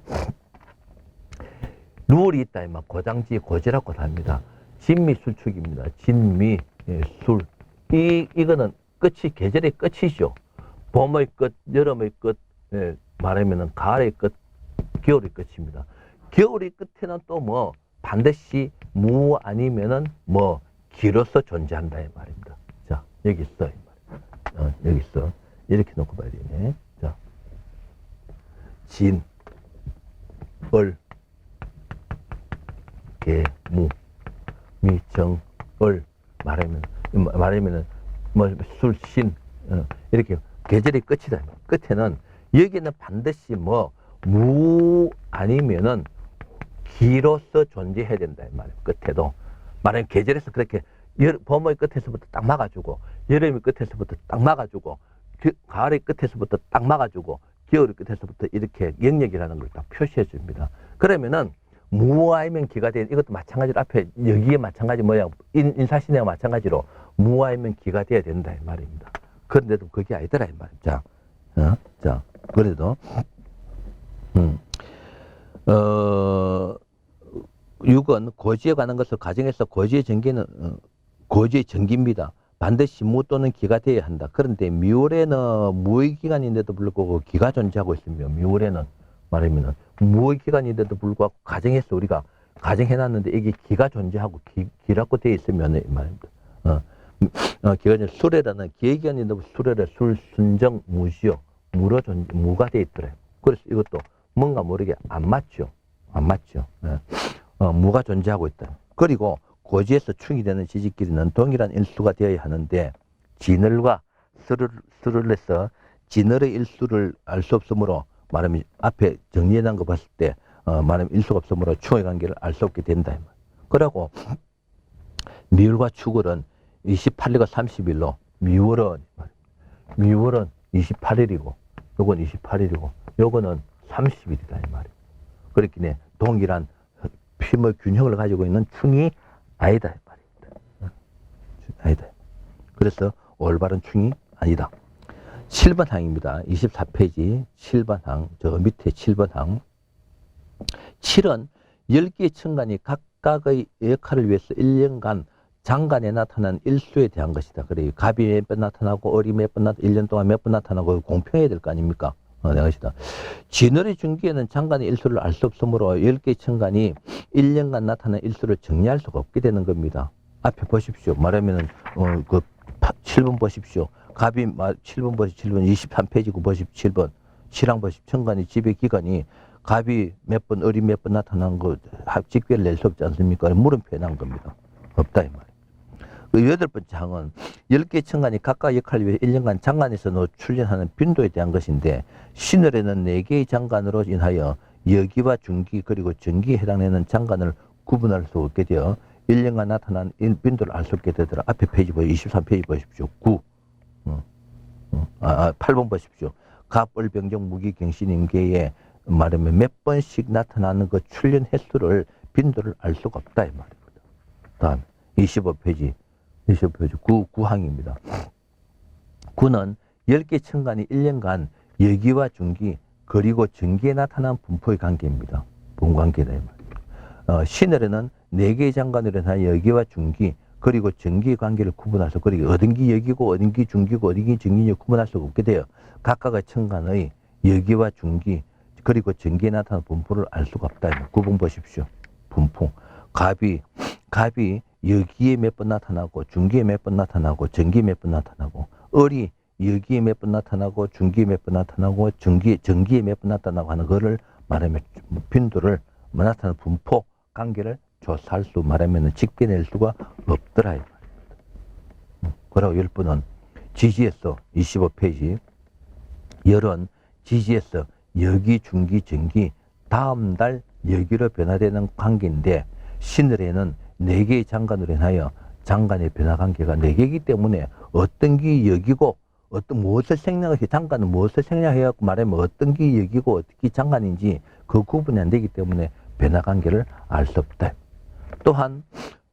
룰이 있다, 고장지, 고지라고 합니다. 진미술축입니다. 진미, 술. 이거는 끝이, 계절의 끝이죠. 봄의 끝, 여름의 끝, 말하면은 가을의 끝, 겨울의 끝입니다. 겨울의 끝에는 또 반드시 무 아니면은 기로서 존재한다, 이 말입니다. 자, 여기 있어, 이 말. 여기 있어. 이렇게 놓고 봐야 되네. 자, 진, 을, 개, 무, 미, 정, 을 말하면은 술, 신 이렇게 계절의 끝이다. 끝에는 여기는 반드시 무 아니면은 기로서 존재해야 된다. 이 말이에요. 끝에도 말하면 계절에서 그렇게 봄의 끝에서부터 딱 막아주고 여름의 끝에서부터 딱 막아주고 가을의 끝에서부터 딱 막아주고 겨울의 끝에서부터 이렇게 영역이라는 걸 딱 표시해 줍니다. 그러면은 무아이면 기가 돼. 이것도 마찬가지로 앞에 여기에 마찬가지 뭐야 인사신에와 마찬가지로 무아이면 기가 돼야 된다 이 말입니다. 그런데도 그게 아니더라 이 말입니다. 자 그래도 6은 고지에 관한 것을 가정해서 고지의 전기는 고지의 전기입니다. 반드시 무 또는 기가 되어야 한다. 그런데 미월에는 무의기간인데도 불구하고 기가 존재하고 있으며 미월에는 말하면 무의기간인데도 불구하고 가정해서 우리가 가정해놨는데 이게 기가 존재하고 기라고 되어 있으면 말입니다. 기가 수레라는 기회기간인데도 수레를 술순정 무시요 무가 되어 있더래요. 그래서 이것도 뭔가 모르게 안 맞죠. 무가 존재하고 있다. 그리고 고지에서 충이 되는 지지끼리는 동일한 일수가 되어야 하는데 진을과 수를 해서 진을의 일수를 알 수 없으므로 말하면 앞에 정리해놓은 거 봤을 때 말하면 일수가 없으므로 충의 관계를 알 수 없게 된다. 그러고 미월과 축월은 28일과 30일로 미월은 28일이고 요건 28일이고 요거는 30일이다 이 말이에요. 그렇기에 동일한 힘의 균형을 가지고 있는 충이 아니다 이 말입니다. 아니다. 그래서 올바른 충이 아니다. 7번 항입니다. 24페이지 7번 항, 저 밑에 7번 항. 7은 10개의 천간이 각각의 역할을 위해서 1년간 장간에 나타난 일수에 대한 것이다. 그래요. 갑이 몇 번 나타나고 을이 몇 번 나타나고 1년 동안 몇 번 나타나고 공평해야 될 거 아닙니까? 것이다. 진월의 중기에는 장간의 일수를 알 수 없으므로 10개의 천간이 1년간 나타난 일수를 정리할 수가 없게 되는 겁니다. 앞에 보십시오. 말하면은 7번 보십시오. 갑이 7번 보십시오. 7번 23페이지고 보십시오. 7번 실황 보십시오. 천간이 집의 기간이 갑이 몇 번, 을이 몇 번 나타난 거 직계를 낼 수 없지 않습니까? 물음표에 난 겁니다. 없다 이 말이에요. 그 8번째 항은 10개의 천간이 각각 역할을 위해 1년간 장간에서 노출연하는 빈도에 대한 것인데 신월에는 4개의 장간으로 인하여 여기와 중기 그리고 전기에 해당되는 장간을 구분할 수 없게 되어 1년간 나타난 빈도를 알 수 없게 되더라. 앞에 페이지 보십시오. 23페이지 보십시오. 8번 보십시오. 갑, 을, 병정, 무기, 경신, 임계에 말하면 몇 번씩 나타나는 그 출연 횟수를 빈도를 알 수가 없다 이 말입니다. 다음 25페이지 9항입니다. 9는 10개 천간이 1년간 여기와 중기 그리고 전기에 나타난 분포의 관계입니다. 분관계다 이 말입니다. 신월에는 4개의 장관으로 인한 여기와 중기 그리고 전기의 관계를 구분해서 그리고 어딘기 여기고 어딘기 중기고 어딘기 전기를 구분할 수가 없게 되어 각각의 천간의 여기와 중기 그리고 전기에 나타난 분포를 알 수가 없다. 9번 보십시오. 분포. 갑이 여기에 몇 번 나타나고 중기에 몇 번 나타나고 전기에 몇 번 나타나고 을이 여기에 몇 번 나타나고 중기에 몇 번 나타나고 전기에 몇 번 나타나고 하는 거를 말하면 빈도를 나타나는 분포 관계를 조사할 수 말하면 직변낼 수가 없더라. 그리고 10번은 지지에서 25페이지 열은 지지에서 여기 중기 전기 다음 달 여기로 변화되는 관계인데 신월에는 4개의 장간으로 인하여 장간의 변화 관계가 4개이기 때문에 어떤 게 여기고 어떤 무엇을 생략해 장간은 무엇을 생략해 갖고 말하면 어떤 게 여기고 어떤 게 장간인지 그 구분이 안 되기 때문에 변화 관계를 알 수 없다. 또한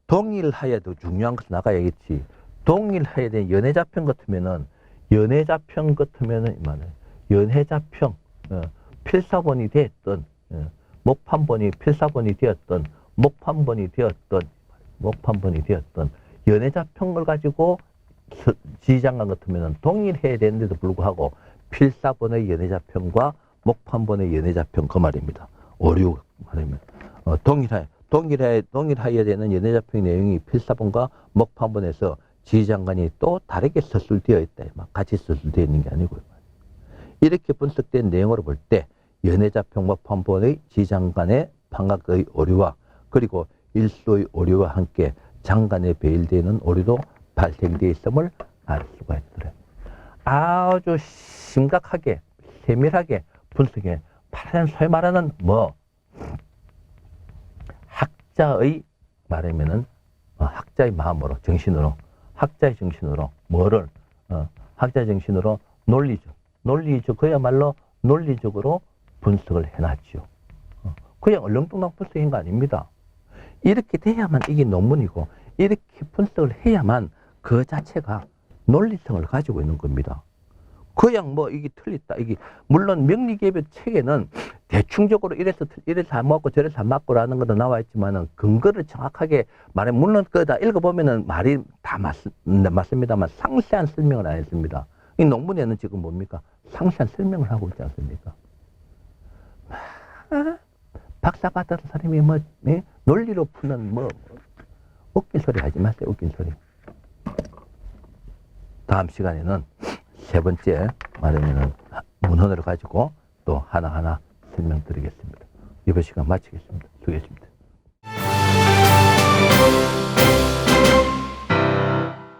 동일하여도 중요한 것은 아까 얘기했지. 동일하여야 된 연해자평 같으면은 연해자평 필사본이 됐던 목판본이 필사본이 되었던 목판본이 되었던 연해자평을 가지고 지장간 같으면 동일해야 되는데도 불구하고 필사본의 연해자평과 목판본의 연해자평 그 말입니다. 오류 말이면 동일해야 되는 연해자평 내용이 필사본과 목판본에서 지장간이 또 다르게 서술되어 있다. 같이 서술되어 있는 게 아니고요. 이렇게 분석된 내용으로 볼 때 연해자평 목판본의 지장간의 판각의 오류와 그리고 일수의 오류와 함께 장간에 배일되는 오류도 발생되어 있음을 알 수가 있더래요. 아주 심각하게 세밀하게 분석해 소위 말하는 학자의 말하면은 학자의 마음으로 정신으로 학자의 정신으로 학자의 정신으로 논리적 그야말로 논리적으로 분석을 해놨죠. 그냥 얼렁뚱땅 분석인 거 아닙니다. 이렇게 돼야만 이게 논문이고 이렇게 분석을 해야만 그 자체가 논리성을 가지고 있는 겁니다. 그냥 뭐 이게 틀렸다. 이게 물론 명리개별 책에는 대충적으로 이래서 안 맞고 저래서 안 맞고라는 것도 나와 있지만은 근거를 정확하게 말해 물론 그다 읽어보면은 말이 다 맞습니다만 상세한 설명을 안 했습니다. 이 논문에는 지금 뭡니까? 상세한 설명을 하고 있지 않습니까? 박사 받은 사람이 뭐 논리로 푸는 뭐 웃긴 소리 하지 마세요. 웃긴 소리. 다음 시간에는 세 번째 말하면은 문헌을 가지고 또 하나하나 설명드리겠습니다. 이번 시간 마치겠습니다. 수고하셨습니다.